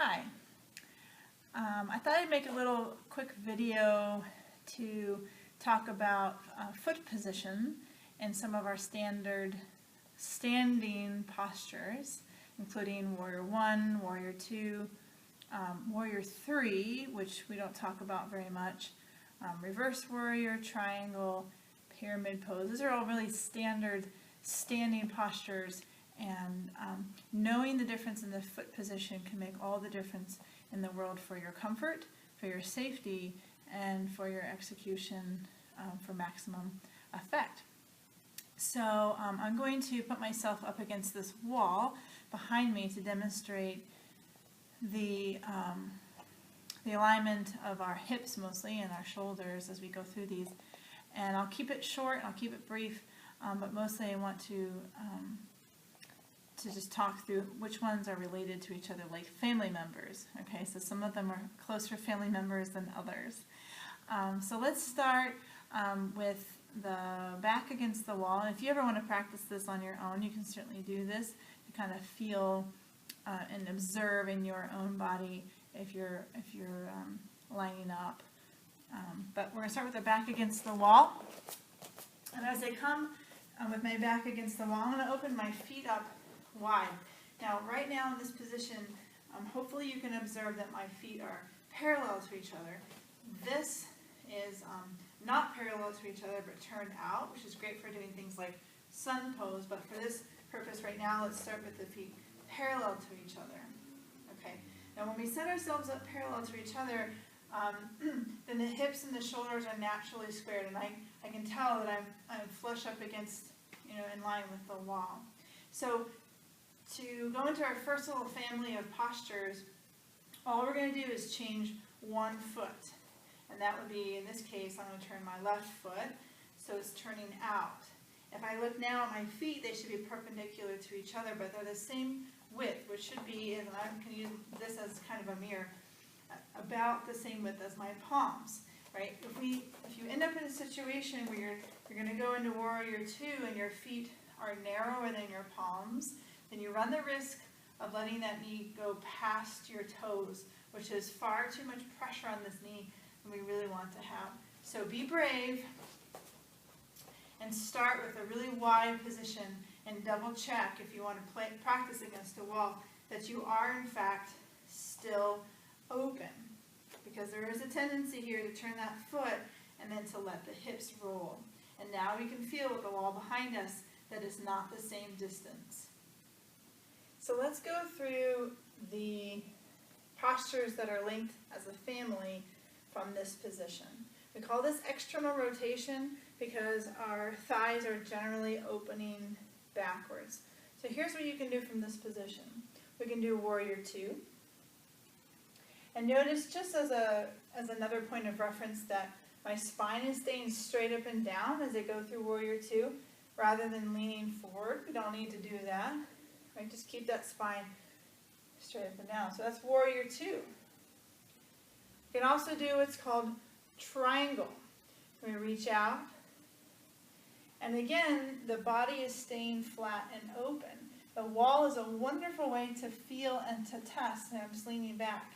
Hi. I thought I'd make a little quick video to talk about foot position and some of our standard standing postures, including Warrior 1, Warrior 2, Warrior 3, which we don't talk about very much, Reverse Warrior, Triangle, Pyramid Pose. Those are all really standard standing postures, and knowing the difference in the foot position can make all the difference in the world for your comfort, for your safety, and for your execution for maximum effect. So I'm going to put myself up against this wall behind me to demonstrate the alignment of our hips mostly and our shoulders as we go through these. And I'll keep it short, I'll keep it brief, but mostly I want to just talk through which ones are related to each other, like family members. Okay, so some of them are closer family members than others. So let's start with the back against the wall. And if you ever want to practice this on your own, you can certainly do this to kind of feel and observe in your own body if you're lining up. But we're going to start with the back against the wall. And as I come with my back against the wall, I'm going to open my feet up wide. Now, right now in this position, hopefully you can observe that my feet are parallel to each other. This is not parallel to each other, but turned out, which is great for doing things like sun pose. But for this purpose right now, let's start with the feet parallel to each other. Okay. Now, when we set ourselves up parallel to each other, then the hips and the shoulders are naturally squared, and I can tell that I'm flush up against, in line with the wall. So to go into our first little family of postures, all we're going to do is change one foot. And that would be, in this case, I'm going to turn my left foot, so it's turning out. If I look now at my feet, they should be perpendicular to each other, but they're the same width, which should be, and I can use this as kind of a mirror, about the same width as my palms, right? If you end up in a situation where you're going to go into Warrior 2 and your feet are narrower than your palms, then you run the risk of letting that knee go past your toes, which is far too much pressure on this knee than we really want to have. So be brave and start with a really wide position and double check, if you want to practice against a wall, that you are in fact still open, because there is a tendency here to turn that foot and then to let the hips roll. And now we can feel with the wall behind us that it's not the same distance. So let's go through the postures that are linked as a family from this position. We call this external rotation because our thighs are generally opening backwards. So here's what you can do from this position. We can do Warrior 2. And notice, just as another point of reference, that my spine is staying straight up and down as I go through Warrior 2, rather than leaning forward. We don't need to do that. Right? Just keep that spine straight up and down. So that's Warrior 2. You can also do what's called Triangle. We reach out, and again, the body is staying flat and open. The wall is a wonderful way to feel and to test, and I'm just leaning back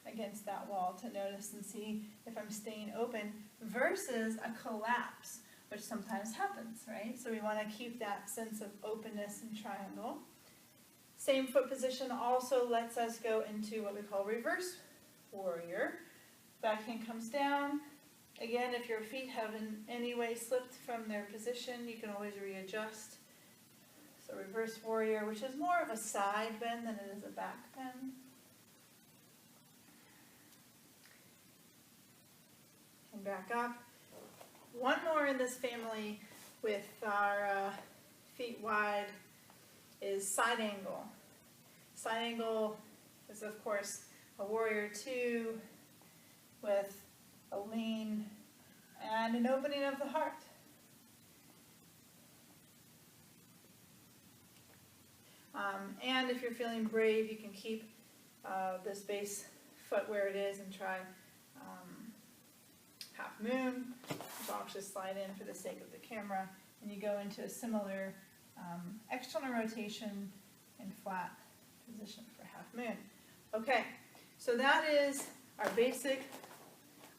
against that wall to notice and see if I'm staying open, versus a collapse, which sometimes happens, right? So we want to keep that sense of openness in Triangle. Same foot position also lets us go into what we call Reverse Warrior. Backhand comes down. Again, if your feet have in any way slipped from their position, you can always readjust. So Reverse Warrior, which is more of a side bend than it is a back bend. And back up. One more in this family with our feet wide is Side Angle. Side Angle is, of course, a Warrior 2 with a lean and an opening of the heart. And if you're feeling brave, you can keep this base foot where it is and try Half Moon, which I'll just slide in for the sake of the camera, and you go into a similar external rotation in flat position for Half Moon. Okay, so that is our basic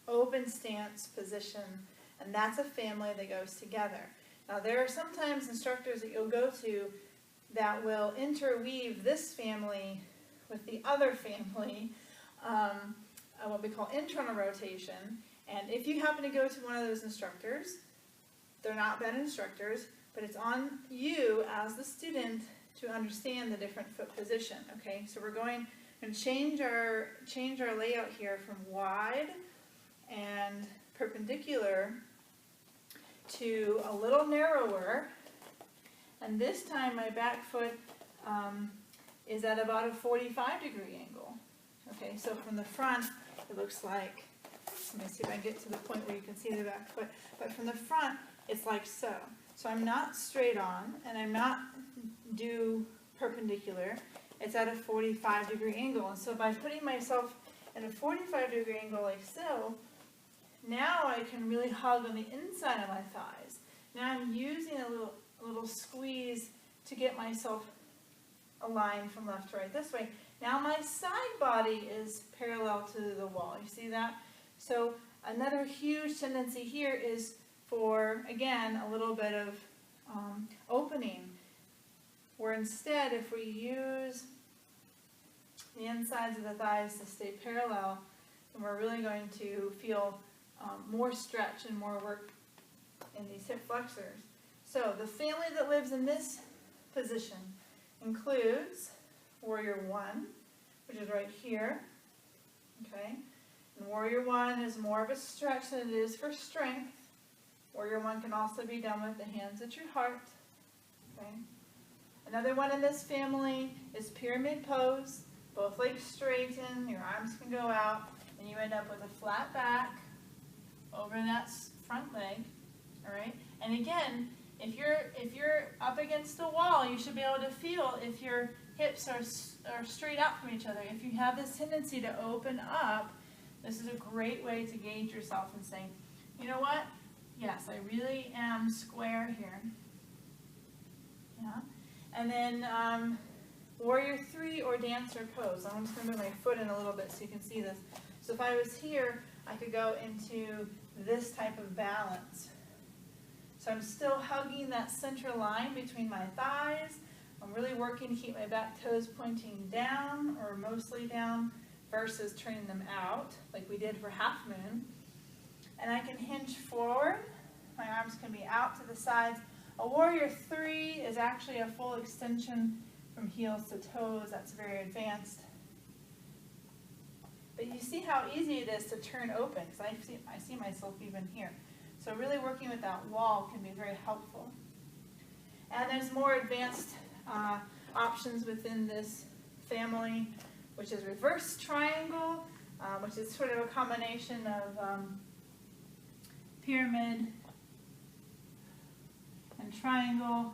open stance position, and that's a family that goes together. Now there are sometimes instructors that you'll go to that will interweave this family with the other family, what we call internal rotation. And if you happen to go to one of those instructors, they're not bad instructors, but it's on you as the student to understand the different foot position. Okay, so we're going to change our layout here from wide and perpendicular to a little narrower, and this time my back foot is at about a 45-degree angle. Okay, so from the front it looks like, let me see if I can get to the point where you can see the back foot, but from the front it's like so. So I'm not straight on and I'm not due perpendicular, it's at a 45-degree angle. And so by putting myself in a 45-degree angle like so, now I can really hug on the inside of my thighs. Now I'm using a little squeeze to get myself aligned from left to right this way. Now my side body is parallel to the wall. You see that? So another huge tendency here is for, again, a little bit of opening, where instead if we use the insides of the thighs to stay parallel, then we're really going to feel more stretch and more work in these hip flexors. So the family that lives in this position includes Warrior One, which is right here. Okay, and Warrior One is more of a stretch than it is for strength. Warrior One can also be done with the hands at your heart. Okay. Another one in this family is Pyramid Pose. Both legs straighten, your arms can go out, and you end up with a flat back over that front leg. All right. And again, if you're up against the wall, you should be able to feel if your hips are straight out from each other. If you have this tendency to open up, this is a great way to gauge yourself and say, you know what? Yes, I really am square here. Yeah. And then Warrior Three or Dancer Pose. I'm just going to move my foot in a little bit so you can see this. So if I was here, I could go into this type of balance. So I'm still hugging that center line between my thighs. I'm really working to keep my back toes pointing down or mostly down versus turning them out like we did for Half Moon. And I can hinge forward. My arms can be out to the sides. A Warrior Three is actually a full extension from heels to toes. That's very advanced. But you see how easy it is to turn open, because I see myself even here. So really working with that wall can be very helpful. And there's more advanced options within this family, which is reverse triangle, which is sort of a combination of pyramid and triangle.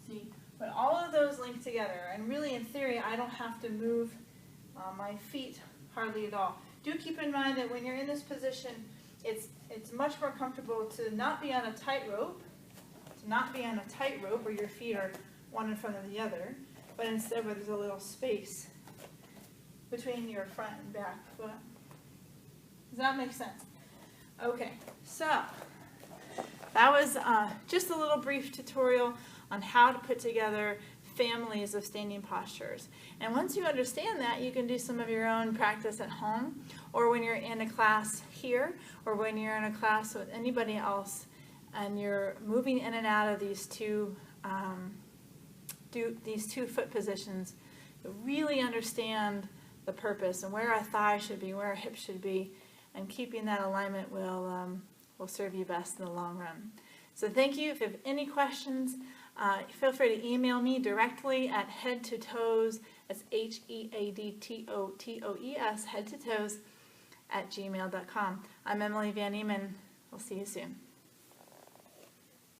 See, but all of those link together, and really in theory I don't have to move my feet hardly at all. Do keep in mind that when you're in this position, it's much more comfortable to not be on a tightrope, where your feet are one in front of the other, but instead where there's a little space between your front and back foot. Does that make sense? Okay, so that was just a little brief tutorial on how to put together families of standing postures. And once you understand that, you can do some of your own practice at home, or when you're in a class here, or when you're in a class with anybody else, and you're moving in and out of these two foot positions. You really understand the purpose and where our thighs should be, where our hips should be, and keeping that alignment will serve you best in the long run. So thank you. If you have any questions, feel free to email me directly at headtotoes, that's HEADTOTOES, headtotoes @gmail.com. I'm Emily Van Eman. We'll see you soon.